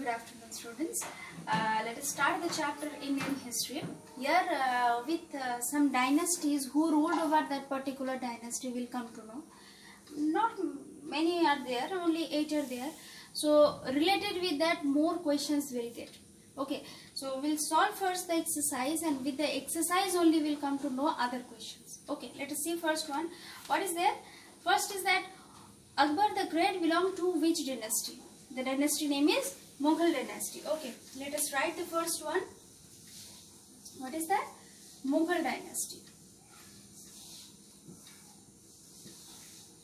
good afternoon, students. Let us start the chapter Indian history. Here, with some dynasties who ruled over that particular dynasty, will come to know. Not many are there, only 8 are there. So, related with that, more questions will get. Okay, so we'll solve first the exercise, and with the exercise only we'll come to know other questions. Okay, let us see first one. What is there? First is that Akbar the Great belonged to which dynasty? The dynasty name is Mughal dynasty. Okay, let us write the first one. What is that? Mughal dynasty.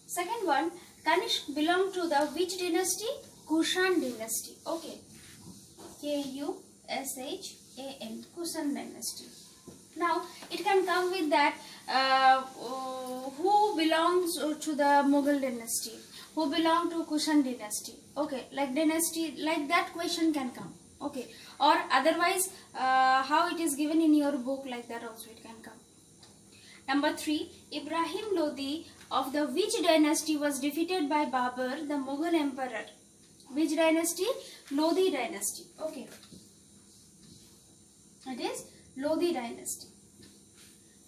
Second one, Kanishk belonged to the which dynasty? Kushan dynasty. Okay, Kushan, Kushan dynasty. Now it can come with that who belongs to the Mughal dynasty, who belong to Kushan dynasty. Okay, like dynasty, like that question can come. Okay, or otherwise how it is given in your book, like that also it can come. Number 3, Ibrahim Lodi of the which dynasty was defeated by Babur, the Mughal emperor? Which dynasty? Lodi dynasty. Okay, it is Lodi dynasty.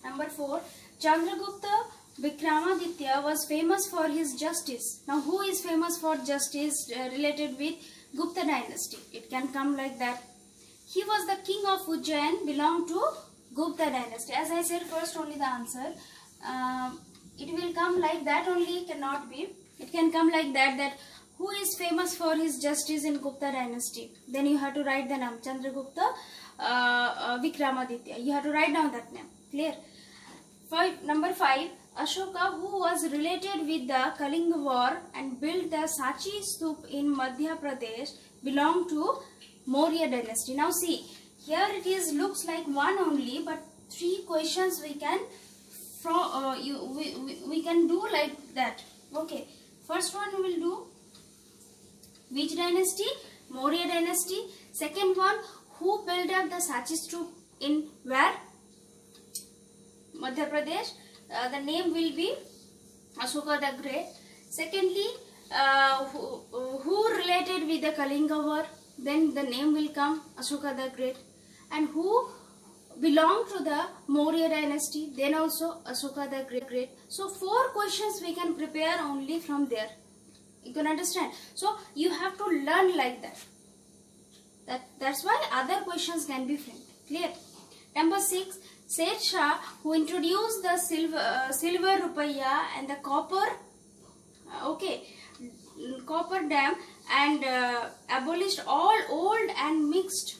Number 4, Chandragupta Vikramaditya was famous for his justice. Now, who is famous for justice related with Gupta dynasty? It can come like that. He was the king of Ujjain, belonged to Gupta dynasty. As I said, first only the answer. It will come like that only, cannot be. It can come like that, that who is famous for his justice in Gupta dynasty? Then you have to write the name, Chandragupta Vikramaditya. You have to write down that name. Clear? Number 5, Ashoka, who was related with the Kalinga war and built the Sachi Stup in Madhya Pradesh, belonged to Maurya dynasty. Now see, here it is looks like one only, but 3 questions we can we can do like that. Okay, first one we will do which dynasty? Maurya dynasty. Second one, who built up the Sachi Stup in where? Madhya Pradesh. The name will be Ashoka the Great. Secondly, who related with the Kalinga war? Then the name will come Ashoka the Great. And who belonged to the Maurya dynasty? Then also Ashoka the Great. So 4 questions we can prepare only from there. You can understand. So you have to learn like that. That's why other questions can be framed. Clear? Number 6. Sher Shah, who introduced the silver rupaya and the copper, copper dam, and abolished all old and mixed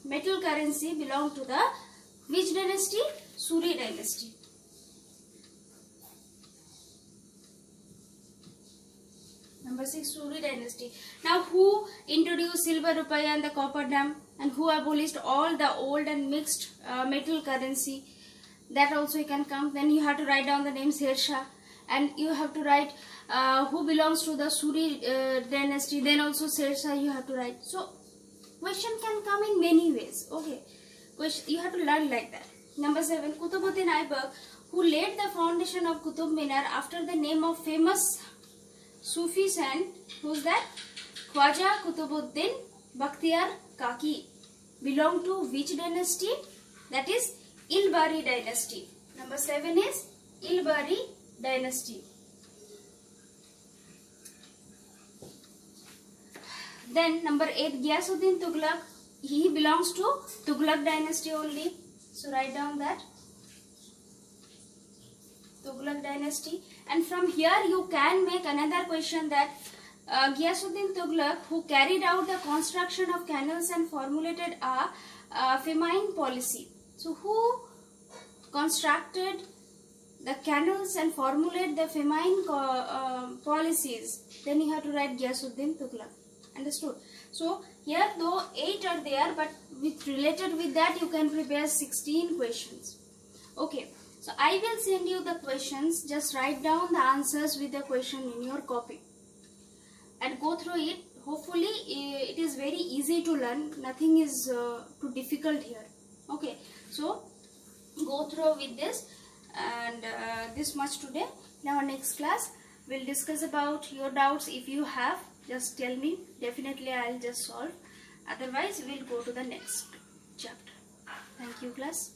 metal currency, belonged to the which dynasty? Suri dynasty. Number 6, Suri dynasty. Now, who introduced silver rupaya and the copper dam, and who abolished all the old and mixed metal currency? That also you can come. Then you have to write down the name Sher Shah, and you have to write who belongs to the Suri dynasty. Then also Sher Shah you have to write. So question can come in many ways. Okay, you have to learn like that. Number 7, Qutbuddin Aibak, who laid the foundation of Qutub Minar after the name of famous Sufi saint. Who's that? Khwaja Qutbuddin Bakhtiar Kaki. Belong to which dynasty? That is Ilbari dynasty. Number 7 is Ilbari dynasty. Then number 8, Ghiyasuddin Tughlaq. He belongs to Tughlaq dynasty only. So write down that Tughlaq dynasty. And from here you can make another question, that Ghiyasuddin Tughlaq, who carried out the construction of canals and formulated a famine policy. So who constructed the canals and formulated the famine policies? Then you have to write Ghiyasuddin Tughlaq. Understood? So here though 8 are there, but related with that you can prepare 16 questions. Okay. So I will send you the questions. Just write down the answers with the question in your copy and go through it. Hopefully it is very easy to learn. Nothing is too difficult here. Okay. So go through with this, and this much today. Now next class we'll discuss about your doubts. If you have, just tell me. Definitely I'll just solve. Otherwise, we'll go to the next chapter. Thank you, class.